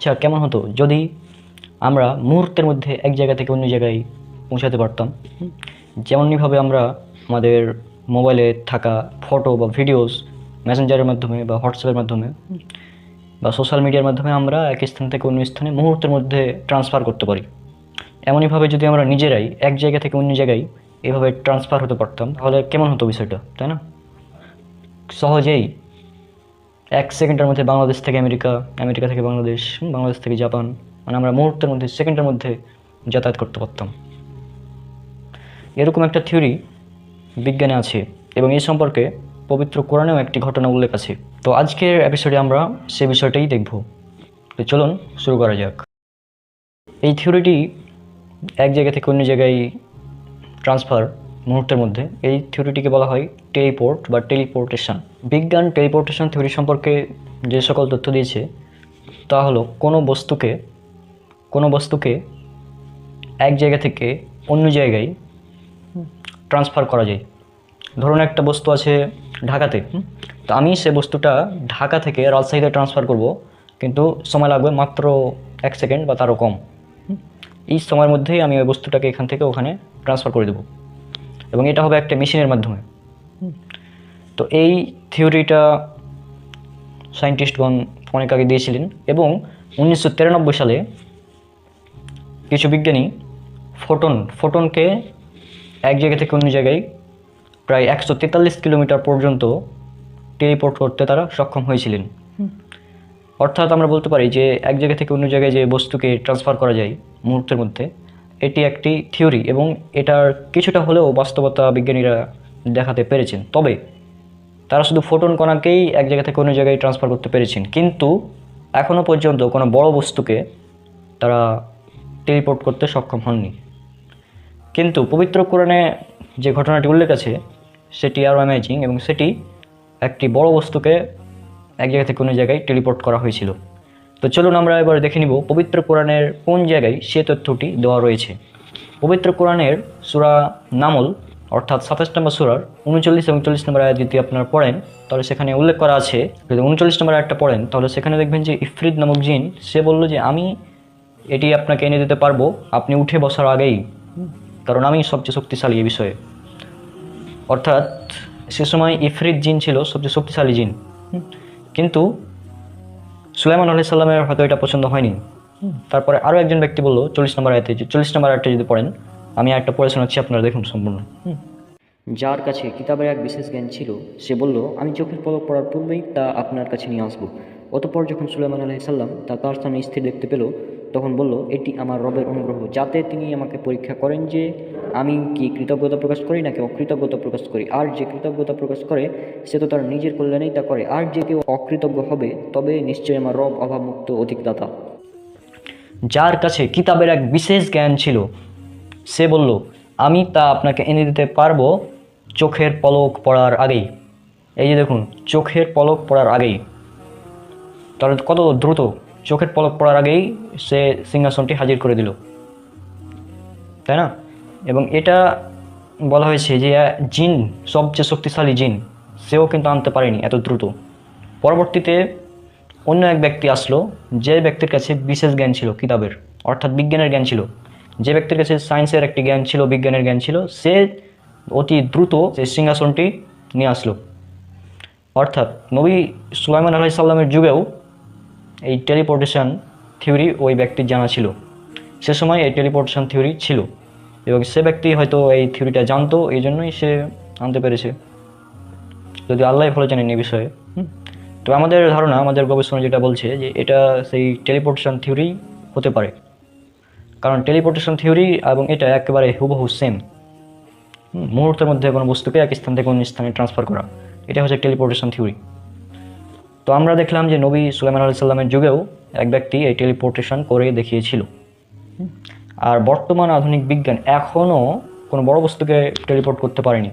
আচ্ছা, কেমন হতো যদি আমরা মুহূর্তের মধ্যে এক জায়গা থেকে অন্য জায়গায় পৌঁছাতে পারতাম? যেমনইভাবে আমরা আমাদের মোবাইলে থাকা ফটো বা ভিডিওস মেসেঞ্জারের মাধ্যমে বা হোয়াটসঅ্যাপের মাধ্যমে বা সোশ্যাল মিডিয়ার মাধ্যমে আমরা এক স্থান থেকে অন্য স্থানে মুহূর্তের মধ্যে ট্রান্সফার করতে পারি, এমনইভাবে যদি আমরা নিজেরাই এক জায়গা থেকে অন্য জায়গায় এভাবে ট্রান্সফার হতে পারতাম তাহলে কেমন হতো বিষয়টা, তাই না? সহজেই 1 সেকেন্ডের মধ্যে বাংলাদেশ থেকে আমেরিকা, আমেরিকা থেকে বাংলাদেশ, বাংলাদেশ থেকে জাপান, মানে আমরা মুহূর্তের মধ্যে, সেকেন্ডের মধ্যে যাতায়াত করতে পারতাম। এরকম একটা থিওরি বিজ্ঞানে আছে এবং এই সম্পর্কে পবিত্র কোরআনেও একটি ঘটনা উল্লেখ আছে। তো আজকের এপিসোডে আমরা সেই বিষয়টাই দেখব। তো চলুন শুরু করা যাক। এই থিওরিটি এক জায়গা থেকে অন্য জায়গায় ট্রান্সফার মুহূর্তের মধ্যে, এই থিওরিটিকে বলা হয় টেলিপোর্ট বা টেলিপোর্টেশন। বিজ্ঞান টেলিপোর্টেশন থিওরি সম্পর্কে যে সকল তথ্য দিয়েছে তা হলো কোনো বস্তুকে এক জায়গা থেকে অন্য জায়গায় ট্রান্সফার করা যায়। ধরুন একটা বস্তু আছে ঢাকাতে, তো আমি সে বস্তুটা ঢাকা থেকে রাজশাহীতে ট্রান্সফার করব, কিন্তু সময় লাগবে মাত্র 1 সেকেন্ড বা তারও কম। এই সময়ের মধ্যেই আমি ওই বস্তুটাকে এখান থেকে ওখানে ট্রান্সফার করে দেব এবং এটা হবে একটা মেশিনের মাধ্যমে। তো এই থিওরিটা সায়েন্টিস্টগণ অনেক আগে দিয়েছিলেন এবং 1993 সালে কিছু বিজ্ঞানী ফোটনকে এক জায়গা থেকে অন্য জায়গায় প্রায় 143 কিলোমিটার পর্যন্ত টেলিপোর্ট করতে তারা সক্ষম হয়েছিলেন। অর্থাৎ আমরা বলতে পারি যে এক জায়গা থেকে অন্য জায়গায় যে বস্তুকে ট্রান্সফার করা যায় মুহূর্তের মধ্যে, এটি একটি থিওরি এবং এটার কিছুটা হলেও বাস্তবতা বিজ্ঞানীরা দেখাতে পেরেছেন। তবে তারা শুধু ফোটন কণাকেই এক জায়গা থেকে অন্য জায়গায় ট্রান্সফার করতে পেরেছেন, কিন্তু এখনও পর্যন্ত কোনো বড় বস্তুকে তারা টেলিপোর্ট করতে সক্ষম হননি। কিন্তু পবিত্র কোরআনে যে ঘটনাটি উল্লেখ আছে সেটি আরও অ্যামেজিং এবং সেটি একটি বড় বস্তুকে এক জায়গা থেকে অন্য জায়গায় টেলিপোর্ট করা হয়েছিল। তো চলুন আমরা এবার দেখে নিব পবিত্র কোরআনের কোন জায়গায় সে তথ্যটি দেওয়া রয়েছে। পবিত্র কোরআনের সূরা নামল অর্থাৎ 27 নম্বর সূরার 39 এবং 40 নম্বর আয়াত যদি আপনারা পড়েন তাহলে সেখানে উল্লেখ করা আছে, যদি 39 নম্বর আয়াতটা পড়েন তাহলে সেখানে দেখবেন যে ইফরিত নামক জিন সে বলল যে আমি এটি আপনাকে এনে দিতে পারবো আপনি উঠে বসার আগেই, কারণ আমি সবচেয়ে শক্তিশালী এই বিষয়ে। অর্থাৎ সে সময় ইফরিত জিন ছিল সবচেয়ে শক্তিশালী জিন, কিন্তু সুলাইমান আলাইহিস সালামের হয়তো এটা পছন্দ হয়নি। তারপরে আরও একজন ব্যক্তি বলল 40 নম্বর আয়াতে, 40 নম্বর আয়াতটা যদি পড়েন, আমি একটা পড়ে শোনাচ্ছি, আপনারা দেখুন সম্পূর্ণ। যার কাছে কিতাবের এক বিশেষ জ্ঞান ছিল সে বলল আমি চোখের পলক পড়ার পূর্বেই তা আপনার কাছে নিয়ে আসবো। অতঃপর যখন সুলাইমান আলাইহিস সালাম তার স্থানে স্থির দেখতে পেল তখন বলল এটি আমার রবের অনুগ্রহ, যাতে তিনি আমাকে পরীক্ষা করেন যে আমি কি কৃতজ্ঞতা প্রকাশ করি নাকি অকৃতজ্ঞতা প্রকাশ করি। আর যে কৃতজ্ঞতা প্রকাশ করে সে তো তার নিজের কল্যাণেই তা করে, আর যে কেউ অকৃতজ্ঞ হবে তবে নিশ্চয়ই আমার রব অভাবমুক্ত অধিকদাতা। যার কাছে কিতাবের এক বিশেষ জ্ঞান ছিল সে বলল আমি তা আপনাকে এনে দিতে পারবো চোখের পলক পড়ার আগেই। এই যে দেখুন, চোখের পলক পড়ার আগেই, তাহলে কত দ্রুত, চোখের পলক পড়ার আগেই সে সিংহাসনটি হাজির করে দিল, তাই না? এবং এটা বলা হয়েছে যে জিন, সবচেয়ে শক্তিশালী জিন, সেও কিন্তু আনতে পারেনি এত দ্রুত। পরবর্তীতে অন্য এক ব্যক্তি আসলো যে ব্যক্তির কাছে বিশেষ জ্ঞান ছিল কিতাবের, অর্থাৎ বিজ্ঞানের জ্ঞান ছিল। যে ব্যক্তির কাছে সায়েন্সের একটি জ্ঞান ছিল, বিজ্ঞানের জ্ঞান ছিল, সে অতি দ্রুত সেই সিংহাসনটি নিয়ে আসলো। অর্থাৎ নবী সুলাইমান আলাইহিস সালামের যুগেও এই টেলিপোর্টেশন থিওরি ওই ব্যক্তির জানা ছিল, সে সময় এই টেলিপোর্টেশন থিওরি ছিল এবং সে ব্যক্তি হয়তো এই থিওরিটা জানতো, এই জন্যই সে আনতে পেরেছে, যদি আল্লাহ ভালো জানেন এই বিষয়ে। তো আমাদের ধারণা, আমাদের গবেষণা যেটা বলছে যে এটা সেই টেলিপোর্টেশন থিওরি হতে পারে, কারণ টেলিপোর্টেশন থিওরি এবং এটা একেবারে হুবহু সেম। মুহূর্তের মধ্যে কোনো বস্তুকে এক স্থান থেকে অন্য স্থানে ট্রান্সফার করা, এটা হচ্ছে টেলিপোর্টেশন থিওরি। তো আমরা দেখলাম যে নবী সুলাইমান আলাইহিস সালামের যুগেও এক ব্যক্তি এই টেলিপোর্টেশন করে দেখিয়েছিল। আর বর্তমান আধুনিক বিজ্ঞান এখনও কোনো বড় বস্তুকে টেলিপোর্ট করতে পারেনি,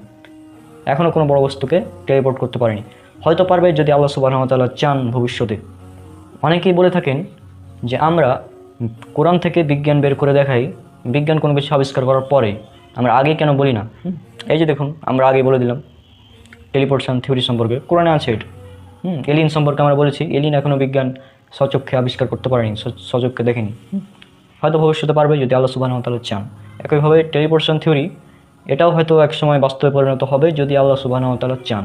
এখনও কোনো বড় বস্তুকে টেলিপোর্ট করতে পারেনি। হয়তো পারবে যদি আল্লাহ সুবহানাহু ওয়া তাআলা চান ভবিষ্যতে। অনেকেই বলে থাকেন যে আমরা কোরআন থেকে বিজ্ঞান বের করে দেখাই, বিজ্ঞান কোনো কিছু আবিষ্কার করার পরে আমরা আগে কেন বলি না? এই যে দেখুন, আমরা আগে বলে দিলাম টেলিপোর্টেশন থিওরি সম্পর্কে, কোরআনে আছে এটা। এলিয়েন সম্পর্কে আমরা বলেছি, এলিয়েন এখনও বিজ্ঞান স্বচক্ষে আবিষ্কার করতে পারেনি, স্বচক্ষে দেখেনি। হয়তো ভবিষ্যতে পারবে যদি আল্লাহ সুবহানাহু ওয়া তাআলা চান। একইভাবে টেলিপোর্টেশন থিওরি এটাও হয়তো একসময় বাস্তবে পরিণত হবে যদি আল্লাহ সুবহানাহু ওয়া তাআলা চান।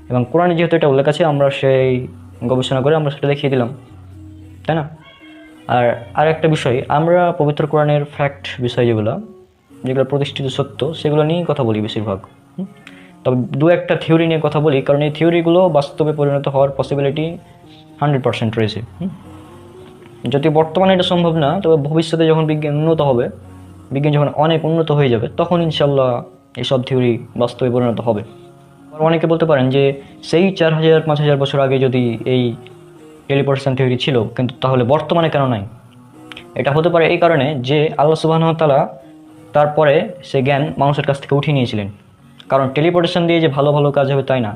এবং কোরআনে যেহেতু এটা উল্লেখ আছে, আমরা সেই গবেষণা করে আমরা সেটা দেখিয়ে দিলাম, তাই না? আর একটা বিষয়, আমরা পবিত্র কোরআনের ফ্যাক্ট বিষয় যেগুলো প্রতিষ্ঠিত সত্য, সেগুলো নিয়েই কথা বলি বেশিরভাগ। তবে দু একটা থিওরি নিয়ে কথা বলি, কারণ এই থিওরিগুলো বাস্তবে পরিণত হওয়ার পসিবিলিটি 100% রয়েছে। যদি বর্তমানে এটা সম্ভব না, তবে ভবিষ্যতে যখন বিজ্ঞান উন্নত হবে, বিজ্ঞান যখন অনেক উন্নত হয়ে যাবে, তখন ইনশাল্লাহ এইসব থিওরি বাস্তবে পরিণত হবে। অনেকে বলতে পারেন যে সেই 4000-5000 বছর আগে যদি এই টেলিপোর্টেশন থিওরি ছিল, কিন্তু তাহলে বর্তমানে কেন নাই? এটা হতে পারে এই কারণে যে আল্লাহ সুবহানাহু ওয়া তাআলা তারপরে সে জ্ঞান মানুষের কাছ থেকে উঠিয়ে নিয়েছিলেন। কারণ টেলিপোর্টেশন দিয়ে যে ভালো ভালো কাজ হবে তাই না,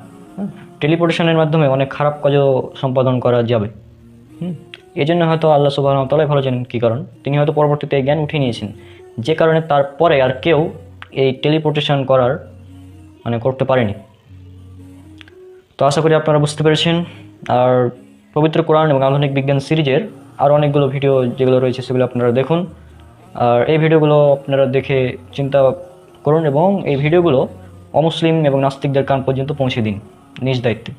টেলিপোর্টেশনের মাধ্যমে অনেক খারাপ কাজও সম্পাদন করা যাবে। এই জন্য হয়তো আল্লাহ সুবহানাহু ওয়া তাআলা ভালো জানেন কী কারণ, তিনি হয়তো পরবর্তীতে এই জ্ঞান উঠিয়ে নিয়েছেন, যে কারণে তারপরে আর কেউ এই টেলিপোর্টেশন করতে পারেনি। তো আশা করি আপনারা বুঝতে পেরেছেন। আর পবিত্র কোরআন এবং আধুনিক বিজ্ঞান সিরিজের আরও অনেকগুলো ভিডিও যেগুলো রয়েছে সেগুলো আপনারা দেখুন। আর এই ভিডিওগুলো আপনারা দেখে চিন্তা করুন এবং এই ভিডিওগুলো অমুসলিম এবং নাস্তিকদের কান পর্যন্ত পৌঁছে দিন নিজ দায়িত্বে।